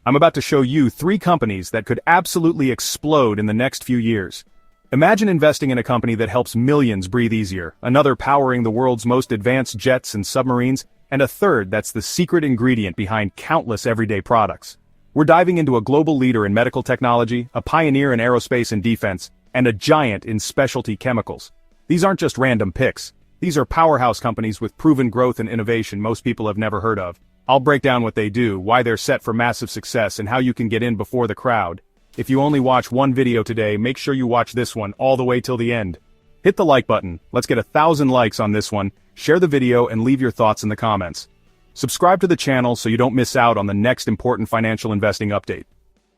I'm about to show you 3 companies that could absolutely explode in the next few years. Imagine investing in a company that helps millions breathe easier, another powering the world's most advanced jets and submarines, and a third that's the secret ingredient behind countless everyday products. We're diving into a global leader in medical technology, a pioneer in aerospace and defense, and a giant in specialty chemicals. These aren't just random picks. These are powerhouse companies with proven growth and innovation most people have never heard of. I'll break down what they do, why they're set for massive success, and how you can get in before the crowd. If you only watch one video today, make sure you watch this one all the way till the end. Hit the like button, let's get 1,000 likes on this one, share the video and leave your thoughts in the comments. Subscribe to the channel so you don't miss out on the next important financial investing update.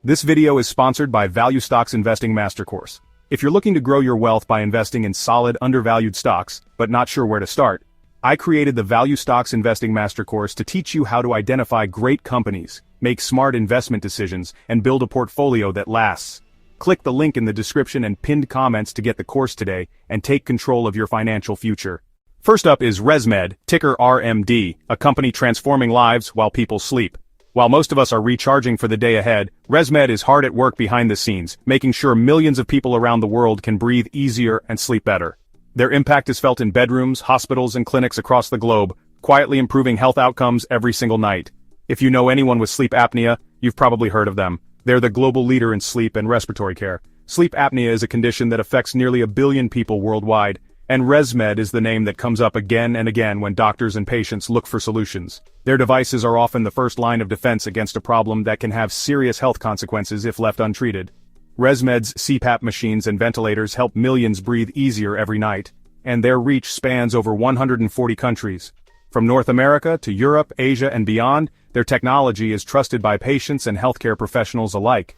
This video is sponsored by Value Stocks Investing Master Course. If you're looking to grow your wealth by investing in solid, undervalued stocks, but not sure where to start, I created the Value Stocks Investing Master Course to teach you how to identify great companies, make smart investment decisions, and build a portfolio that lasts. Click the link in the description and pinned comments to get the course today and take control of your financial future. First up is ResMed, ticker RMD, a company transforming lives while people sleep. While most of us are recharging for the day ahead, ResMed is hard at work behind the scenes, making sure millions of people around the world can breathe easier and sleep better. Their impact is felt in bedrooms, hospitals, and clinics across the globe, quietly improving health outcomes every single night. If you know anyone with sleep apnea, you've probably heard of them. They're the global leader in sleep and respiratory care. Sleep apnea is a condition that affects nearly 1 billion people worldwide, and ResMed is the name that comes up again and again when doctors and patients look for solutions. Their devices are often the first line of defense against a problem that can have serious health consequences if left untreated. ResMed's CPAP machines and ventilators help millions breathe easier every night, and their reach spans over 140 countries. From North America to Europe, Asia, and beyond, their technology is trusted by patients and healthcare professionals alike.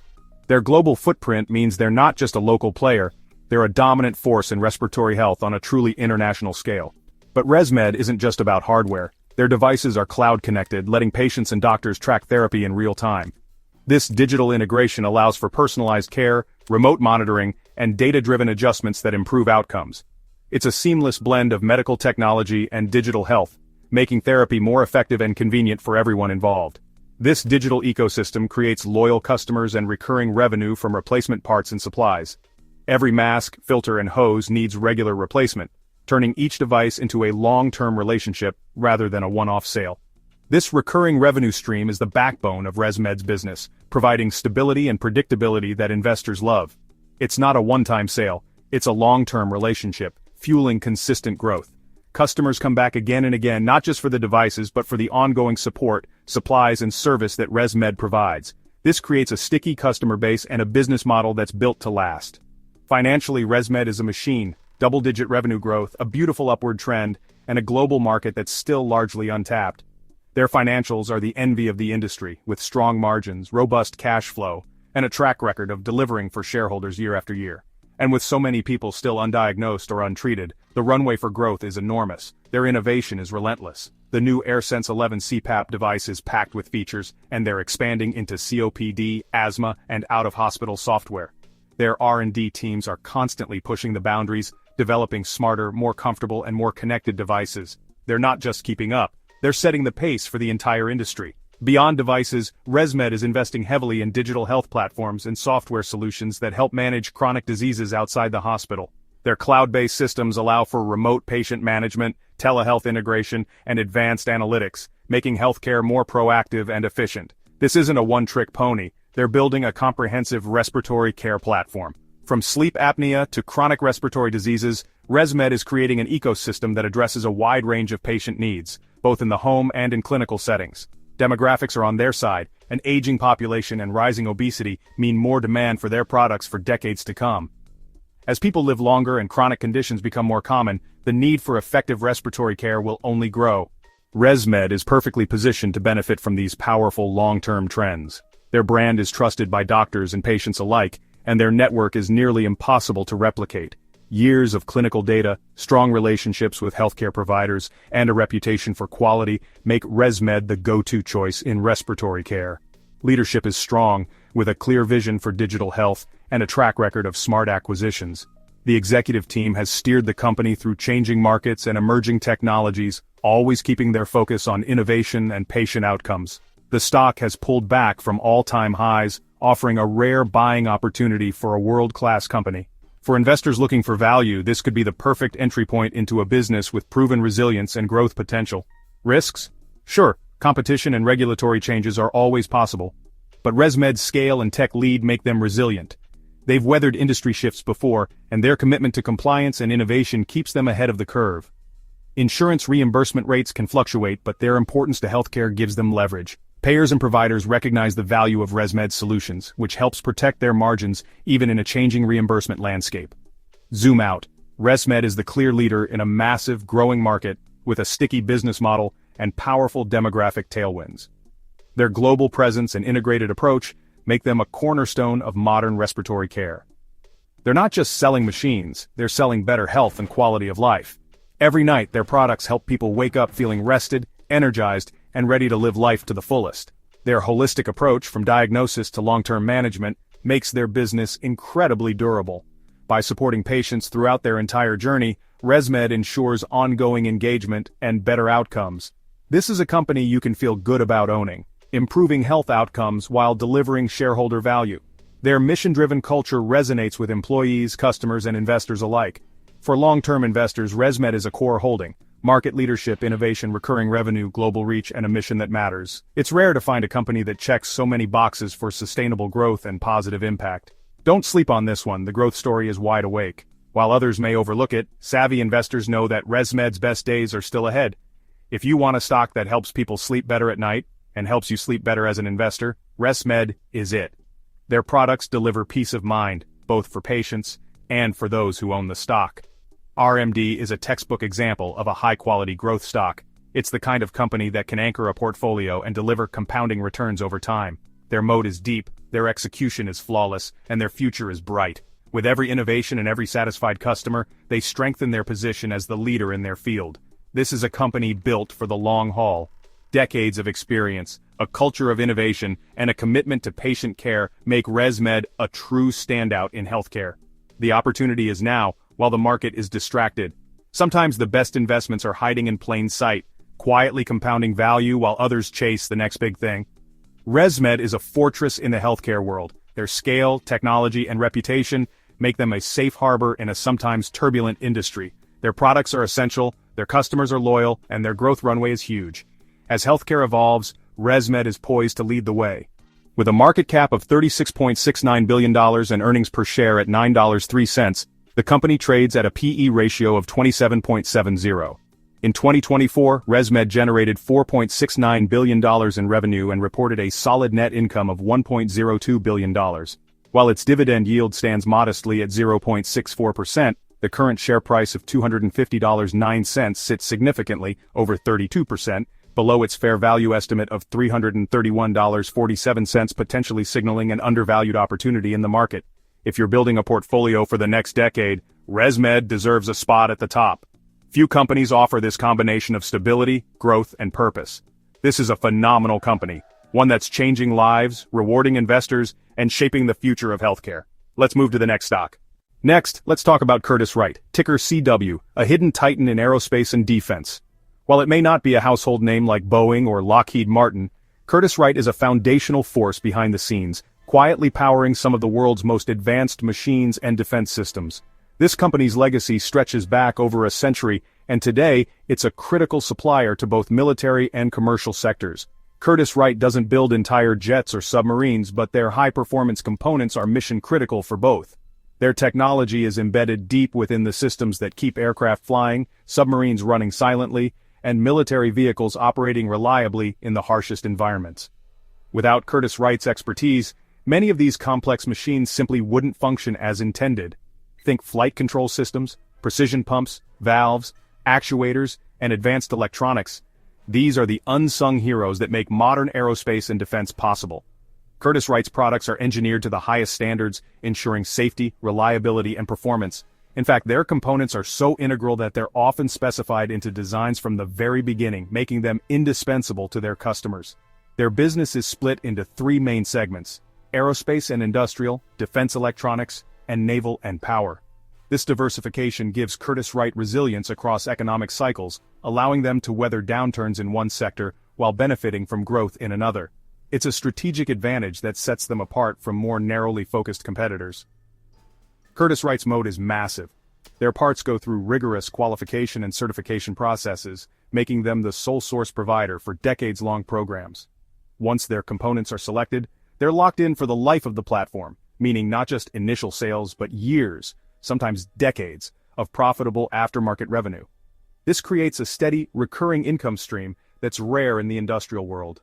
Their global footprint means they're not just a local player, they're a dominant force in respiratory health on a truly international scale. But ResMed isn't just about hardware. Their devices are cloud-connected, letting patients and doctors track therapy in real time. This digital integration allows for personalized care, remote monitoring, and data-driven adjustments that improve outcomes. It's a seamless blend of medical technology and digital health, making therapy more effective and convenient for everyone involved. This digital ecosystem creates loyal customers and recurring revenue from replacement parts and supplies. Every mask, filter, and hose needs regular replacement, turning each device into a long-term relationship rather than a one-off sale. This recurring revenue stream is the backbone of ResMed's business, providing stability and predictability that investors love. It's not a one-time sale, it's a long-term relationship, fueling consistent growth. Customers come back again and again not just for the devices but for the ongoing support, supplies, and service that ResMed provides. This creates a sticky customer base and a business model that's built to last. Financially, ResMed is a machine, double-digit revenue growth, a beautiful upward trend, and a global market that's still largely untapped. Their financials are the envy of the industry, with strong margins, robust cash flow, and a track record of delivering for shareholders year after year. And with so many people still undiagnosed or untreated, the runway for growth is enormous. Their innovation is relentless. The new AirSense 11 CPAP device is packed with features, and they're expanding into COPD, asthma, and out-of-hospital software. Their R&D teams are constantly pushing the boundaries, developing smarter, more comfortable, and more connected devices. They're not just keeping up. They're setting the pace for the entire industry. Beyond devices, ResMed is investing heavily in digital health platforms and software solutions that help manage chronic diseases outside the hospital. Their cloud-based systems allow for remote patient management, telehealth integration, and advanced analytics, making healthcare more proactive and efficient. This isn't a one-trick pony. They're building a comprehensive respiratory care platform. From sleep apnea to chronic respiratory diseases, ResMed is creating an ecosystem that addresses a wide range of patient needs, both in the home and in clinical settings. Demographics are on their side. An aging population and rising obesity mean more demand for their products for decades to come. As people live longer and chronic conditions become more common, the need for effective respiratory care will only grow. ResMed is perfectly positioned to benefit from these powerful long-term trends. Their brand is trusted by doctors and patients alike, and their network is nearly impossible to replicate. Years of clinical data, strong relationships with healthcare providers, and a reputation for quality make ResMed the go-to choice in respiratory care. Leadership is strong, with a clear vision for digital health and a track record of smart acquisitions. The executive team has steered the company through changing markets and emerging technologies, always keeping their focus on innovation and patient outcomes. the stock has pulled back from all-time highs, offering a rare buying opportunity for a world-class company. For investors looking for value, this could be the perfect entry point into a business with proven resilience and growth potential. Risks? Sure, competition and regulatory changes are always possible. But ResMed's scale and tech lead make them resilient. They've weathered industry shifts before, and their commitment to compliance and innovation keeps them ahead of the curve. Insurance reimbursement rates can fluctuate, but their importance to healthcare gives them leverage. Payers and providers recognize the value of ResMed's solutions, which helps protect their margins even in a changing reimbursement landscape. Zoom out. ResMed is the clear leader in a massive, growing market with a sticky business model and powerful demographic tailwinds. Their global presence and integrated approach make them a cornerstone of modern respiratory care. They're not just selling machines, they're selling better health and quality of life. Every night, their products help people wake up feeling rested, energized, and ready to live life to the fullest. Their holistic approach, from diagnosis to long-term management, makes their business incredibly durable. By supporting patients throughout their entire journey, ResMed ensures ongoing engagement and better outcomes. This is a company you can feel good about owning, improving health outcomes while delivering shareholder value. Their mission-driven culture resonates with employees, customers, and investors alike. For long-term investors, ResMed is a core holding. Market leadership, innovation, recurring revenue, global reach, and a mission that matters. It's rare to find a company that checks so many boxes for sustainable growth and positive impact. Don't sleep on this one, the growth story is wide awake. While others may overlook it, savvy investors know that ResMed's best days are still ahead. If you want a stock that helps people sleep better at night, and helps you sleep better as an investor, ResMed is it. Their products deliver peace of mind, both for patients and for those who own the stock. RMD is a textbook example of a high-quality growth stock. It's the kind of company that can anchor a portfolio and deliver compounding returns over time. Their moat is deep, their execution is flawless, and their future is bright. With every innovation and every satisfied customer, they strengthen their position as the leader in their field. This is a company built for the long haul. Decades of experience, a culture of innovation, and a commitment to patient care make ResMed a true standout in healthcare. The opportunity is now, while the market is distracted. Sometimes the best investments are hiding in plain sight, quietly compounding value while others chase the next big thing. ResMed is a fortress in the healthcare world. Their scale, technology, and reputation make them a safe harbor in a sometimes turbulent industry. Their products are essential, their customers are loyal, and their growth runway is huge. As healthcare evolves, ResMed is poised to lead the way. With a market cap of $36.69 billion and earnings per share at $9.03, the company trades at a P/E ratio of 27.70. In 2024, ResMed generated $4.69 billion in revenue and reported a solid net income of $1.02 billion. While its dividend yield stands modestly at 0.64%, the current share price of $250.09 sits significantly, over 32%, below its fair value estimate of $331.47, potentially signaling an undervalued opportunity in the market. If you're building a portfolio for the next decade, ResMed deserves a spot at the top. Few companies offer this combination of stability, growth, and purpose. This is a phenomenal company, one that's changing lives, rewarding investors, and shaping the future of healthcare. Let's move to the next stock. Next, let's talk about Curtiss-Wright, ticker CW, a hidden titan in aerospace and defense. While it may not be a household name like Boeing or Lockheed Martin, Curtiss-Wright is a foundational force behind the scenes, quietly powering some of the world's most advanced machines and defense systems. This company's legacy stretches back over a century, and today, it's a critical supplier to both military and commercial sectors. Curtiss-Wright doesn't build entire jets or submarines, but their high-performance components are mission-critical for both. Their technology is embedded deep within the systems that keep aircraft flying, submarines running silently, and military vehicles operating reliably in the harshest environments. Without Curtiss-Wright's expertise, many of these complex machines simply wouldn't function as intended. Think flight control systems, precision pumps, valves, actuators, and advanced electronics. These are the unsung heroes that make modern aerospace and defense possible. Curtiss-Wright's products are engineered to the highest standards, ensuring safety, reliability, and performance. In fact, their components are so integral that they're often specified into designs from the very beginning, making them indispensable to their customers. Their business is split into three main segments: aerospace and industrial, defense electronics, and naval and power. This diversification gives Curtiss-Wright resilience across economic cycles, allowing them to weather downturns in one sector while benefiting from growth in another. It's a strategic advantage that sets them apart from more narrowly focused competitors. Curtiss-Wright's moat is massive. Their parts go through rigorous qualification and certification processes, making them the sole source provider for decades-long programs. Once their components are selected, they're locked in for the life of the platform, meaning not just initial sales but years, sometimes decades, of profitable aftermarket revenue. This creates a steady, recurring income stream that's rare in the industrial world.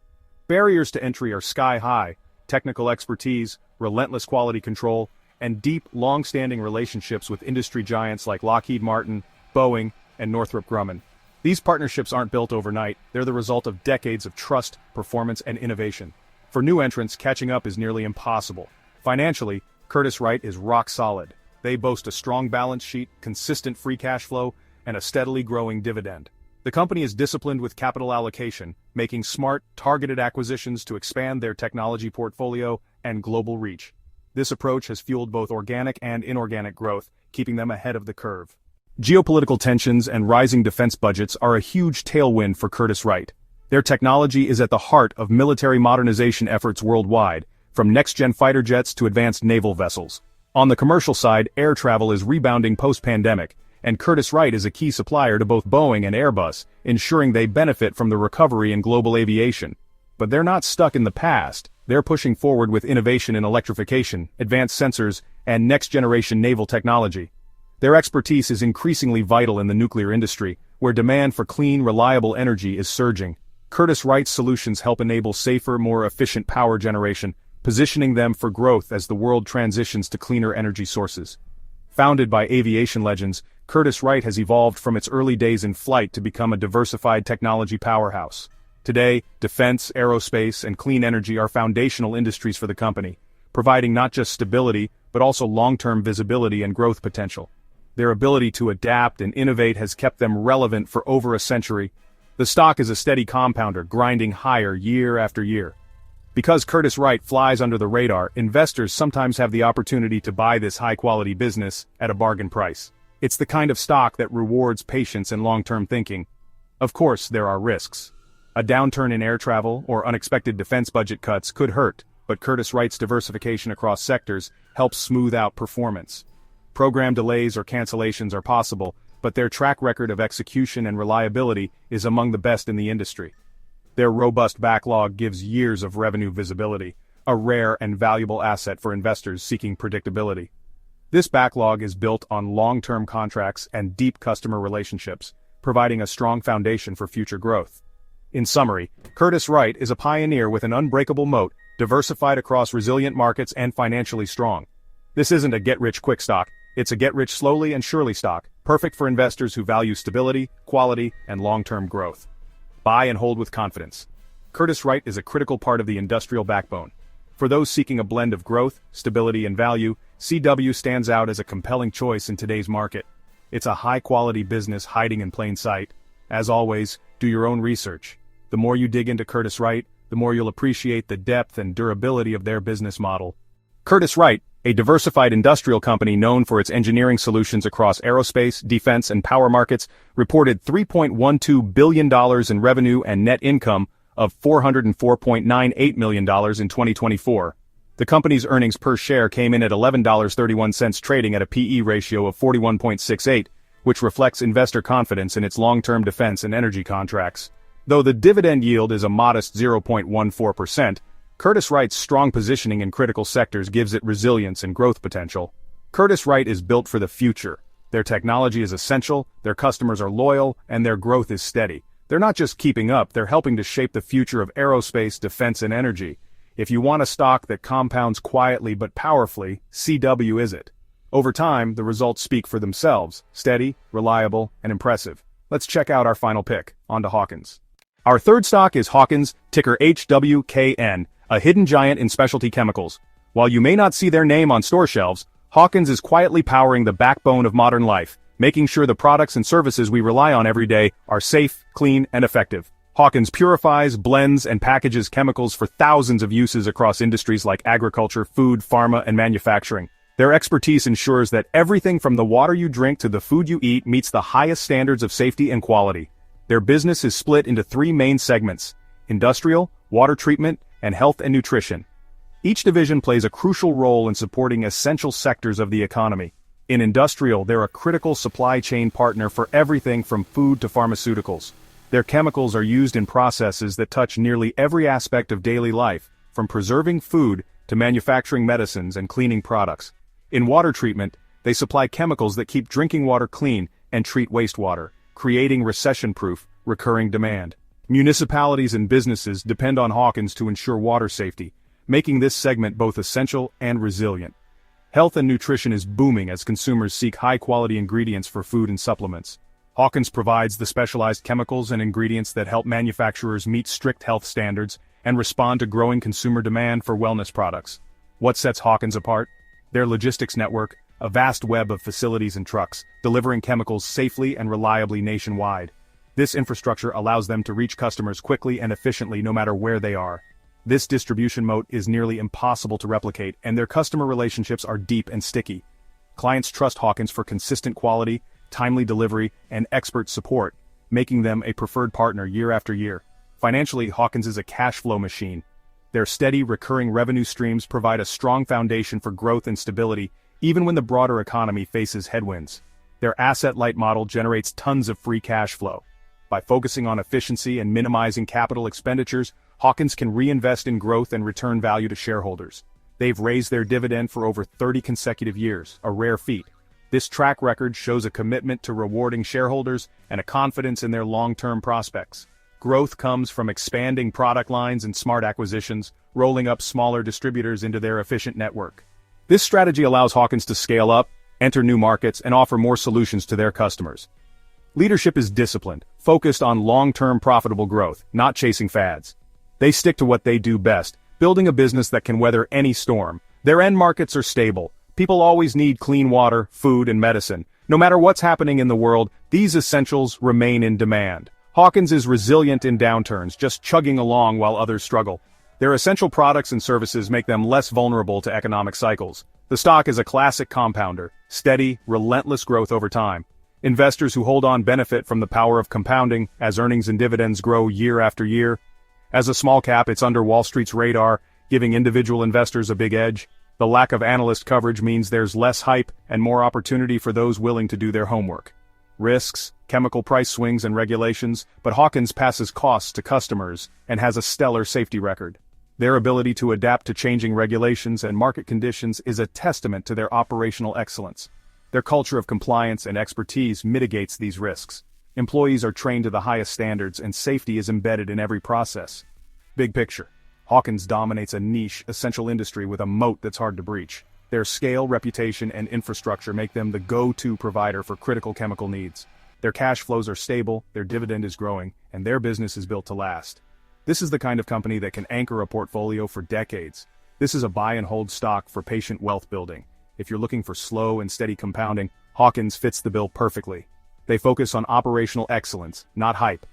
Barriers to entry are sky-high: technical expertise, relentless quality control, and deep, long-standing relationships with industry giants like Lockheed Martin, Boeing, and Northrop Grumman. These partnerships aren't built overnight, they're the result of decades of trust, performance, and innovation. For new entrants, catching up is nearly impossible. Financially, Curtiss-Wright is rock solid. They boast a strong balance sheet, consistent free cash flow, and a steadily growing dividend. The company is disciplined with capital allocation, making smart, targeted acquisitions to expand their technology portfolio and global reach. This approach has fueled both organic and inorganic growth, keeping them ahead of the curve. Geopolitical tensions and rising defense budgets are a huge tailwind for Curtiss-Wright. Their technology is at the heart of military modernization efforts worldwide, from next-gen fighter jets to advanced naval vessels. On the commercial side, air travel is rebounding post-pandemic, and Curtiss-Wright is a key supplier to both Boeing and Airbus, ensuring they benefit from the recovery in global aviation. But they're not stuck in the past. They're pushing forward with innovation in electrification, advanced sensors, and next-generation naval technology. Their expertise is increasingly vital in the nuclear industry, where demand for clean, reliable energy is surging. Curtiss-Wright's solutions help enable safer, more efficient power generation, positioning them for growth as the world transitions to cleaner energy sources. Founded by aviation legends, Curtiss-Wright has evolved from its early days in flight to become a diversified technology powerhouse. Today, defense, aerospace, and clean energy are foundational industries for the company, providing not just stability, but also long-term visibility and growth potential. Their ability to adapt and innovate has kept them relevant for over a century. The stock is a steady compounder, grinding higher year after year. Because Curtiss-Wright flies under the radar, investors sometimes have the opportunity to buy this high-quality business at a bargain price. It's the kind of stock that rewards patience and long-term thinking. Of course, there are risks. A downturn in air travel or unexpected defense budget cuts could hurt, but Curtiss-Wright's diversification across sectors helps smooth out performance. Program delays or cancellations are possible, but their track record of execution and reliability is among the best in the industry. Their robust backlog gives years of revenue visibility, a rare and valuable asset for investors seeking predictability. This backlog is built on long-term contracts and deep customer relationships, providing a strong foundation for future growth. In summary, Curtiss-Wright is a pioneer with an unbreakable moat, diversified across resilient markets and financially strong. This isn't a get-rich-quick stock, it's a get-rich-slowly-and-surely stock, perfect for investors who value stability, quality, and long-term growth. Buy and hold with confidence. Curtiss-Wright is a critical part of the industrial backbone. For those seeking a blend of growth, stability, and value, CW stands out as a compelling choice in today's market. It's a high-quality business hiding in plain sight. As always, do your own research. The more you dig into Curtiss-Wright, the more you'll appreciate the depth and durability of their business model. Curtiss-Wright, a diversified industrial company known for its engineering solutions across aerospace, defense, and power markets, reported $3.12 billion in revenue and net income of $404.98 million in 2024. The company's earnings per share came in at $11.31, trading at a P/E ratio of 41.68, which reflects investor confidence in its long-term defense and energy contracts. Though the dividend yield is a modest 0.14%, Curtiss-Wright's strong positioning in critical sectors gives it resilience and growth potential. Curtiss-Wright is built for the future. Their technology is essential, their customers are loyal, and their growth is steady. They're not just keeping up, they're helping to shape the future of aerospace, defense, and energy. If you want a stock that compounds quietly but powerfully, CW is it. Over time, the results speak for themselves: steady, reliable, and impressive. Let's check out our final pick. On to Hawkins. Our third stock is Hawkins, ticker HWKN, a hidden giant in specialty chemicals. While you may not see their name on store shelves, Hawkins is quietly powering the backbone of modern life, making sure the products and services we rely on every day are safe, clean, and effective. Hawkins purifies, blends, and packages chemicals for thousands of uses across industries like agriculture, food, pharma, and manufacturing. Their expertise ensures that everything from the water you drink to the food you eat meets the highest standards of safety and quality. Their business is split into three main segments: industrial, water treatment, and health and nutrition. Each division plays a crucial role in supporting essential sectors of the economy. In industrial, they're a critical supply chain partner for everything from food to pharmaceuticals. Their chemicals are used in processes that touch nearly every aspect of daily life, from preserving food to manufacturing medicines and cleaning products. In water treatment, they supply chemicals that keep drinking water clean and treat wastewater, creating recession-proof, recurring demand. Municipalities and businesses depend on Hawkins to ensure water safety, making this segment both essential and resilient. Health and nutrition is booming as consumers seek high-quality ingredients for food and supplements. Hawkins provides the specialized chemicals and ingredients that help manufacturers meet strict health standards and respond to growing consumer demand for wellness products. What sets Hawkins apart? Their logistics network, a vast web of facilities and trucks, delivering chemicals safely and reliably nationwide. This infrastructure allows them to reach customers quickly and efficiently no matter where they are. This distribution moat is nearly impossible to replicate, and their customer relationships are deep and sticky. Clients trust Hawkins for consistent quality, timely delivery, and expert support, making them a preferred partner year after year. Financially, Hawkins is a cash flow machine. Their steady, recurring revenue streams provide a strong foundation for growth and stability, even when the broader economy faces headwinds. Their asset-light model generates tons of free cash flow. By focusing on efficiency and minimizing capital expenditures, Hawkins can reinvest in growth and return value to shareholders. They've raised their dividend for over 30 consecutive years, a rare feat. This track record shows a commitment to rewarding shareholders and a confidence in their long-term prospects. Growth comes from expanding product lines and smart acquisitions, rolling up smaller distributors into their efficient network. This strategy allows Hawkins to scale up, enter new markets, and offer more solutions to their customers. Leadership is disciplined, focused on long-term profitable growth, not chasing fads. They stick to what they do best, building a business that can weather any storm. Their end markets are stable. People always need clean water, food, and medicine. No matter what's happening in the world, these essentials remain in demand. Hawkins is resilient in downturns, just chugging along while others struggle. Their essential products and services make them less vulnerable to economic cycles. The stock is a classic compounder, steady, relentless growth over time. Investors who hold on benefit from the power of compounding as earnings and dividends grow year after year. As a small cap, it's under Wall Street's radar, giving individual investors a big edge. The lack of analyst coverage means there's less hype and more opportunity for those willing to do their homework. Risks, chemical price swings and regulations, but Hawkins passes costs to customers and has a stellar safety record. Their ability to adapt to changing regulations and market conditions is a testament to their operational excellence. Their culture of compliance and expertise mitigates these risks. Employees are trained to the highest standards and safety is embedded in every process. Big picture. Hawkins dominates a niche, essential industry with a moat that's hard to breach. Their scale, reputation, and infrastructure make them the go-to provider for critical chemical needs. Their cash flows are stable, their dividend is growing, and their business is built to last. This is the kind of company that can anchor a portfolio for decades. This is a buy-and-hold stock for patient wealth building. If you're looking for slow and steady compounding, Hawkins fits the bill perfectly. They focus on operational excellence, not hype.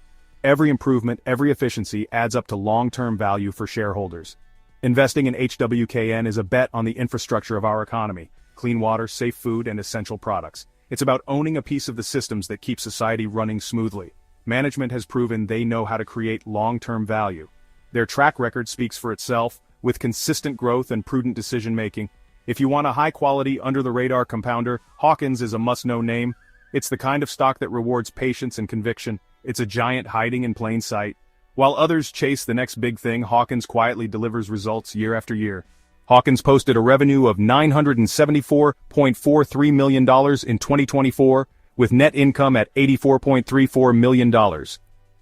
Every improvement, every efficiency adds up to long-term value for shareholders. Investing in HWKN is a bet on the infrastructure of our economy: clean water, safe food, and essential products. It's about owning a piece of the systems that keep society running smoothly. Management has proven they know how to create long-term value. Their track record speaks for itself, with consistent growth and prudent decision-making. If you want a high-quality, under-the-radar compounder, Hawkins is a must-know name. It's the kind of stock that rewards patience and conviction. It's a giant hiding in plain sight. While others chase the next big thing, Hawkins quietly delivers results year after year. Hawkins posted a revenue of $974.43 million in 2024, with net income at $84.34 million.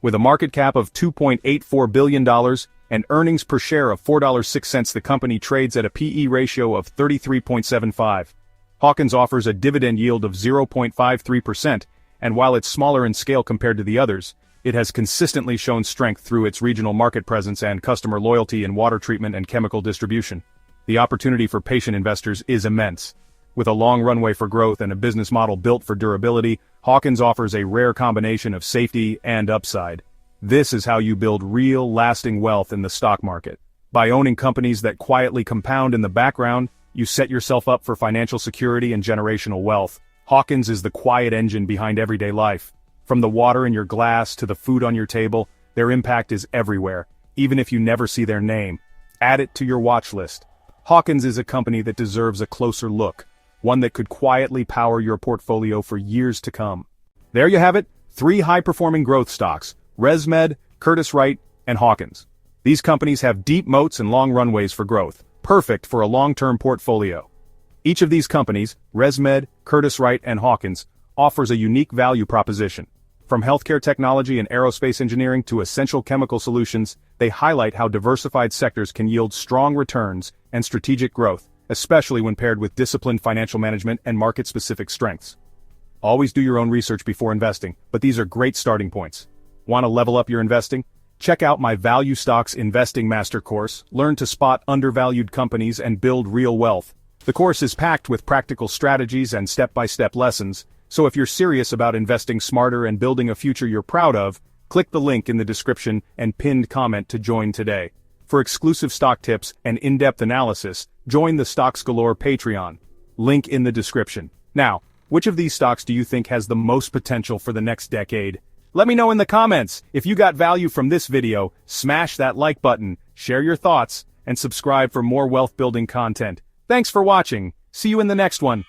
With a market cap of $2.84 billion and earnings per share of $4.06, the company trades at a P/E ratio of 33.75. Hawkins offers a dividend yield of 0.53%, and while it's smaller in scale compared to the others, it has consistently shown strength through its regional market presence and customer loyalty in water treatment and chemical distribution. The opportunity for patient investors is immense. With a long runway for growth and a business model built for durability, Hawkins offers a rare combination of safety and upside. This is how you build real, lasting wealth in the stock market. By owning companies that quietly compound in the background, you set yourself up for financial security and generational wealth. Hawkins is the quiet engine behind everyday life. From the water in your glass to the food on your table, their impact is everywhere. even if you never see their name. Add it to your watch list. Hawkins is a company that deserves a closer look, one that could quietly power your portfolio for years to come. There you have it, 3 high-performing growth stocks: ResMed, Curtiss-Wright, and Hawkins. These companies have deep moats and long runways for growth, perfect for a long-term portfolio. Each of these companies, ResMed, Curtiss-Wright, and Hawkins, offers a unique value proposition. From healthcare technology and aerospace engineering to essential chemical solutions, they highlight how diversified sectors can yield strong returns and strategic growth, especially when paired with disciplined financial management and market-specific strengths. Always do your own research before investing, but these are great starting points. Want to level up your investing? Check out my Value Stocks Investing Master course. Learn to spot undervalued companies and build real wealth. The course is packed with practical strategies and step-by-step lessons, so if you're serious about investing smarter and building a future you're proud of, click the link in the description and pinned comment to join today. For exclusive stock tips and in-depth analysis, join the Stocks Galore Patreon. Link in the description. Now, which of these stocks do you think has the most potential for the next decade? Let me know in the comments. If you got value from this video, smash that like button, share your thoughts, and subscribe for more wealth-building content. Thanks for watching. See you in the next one.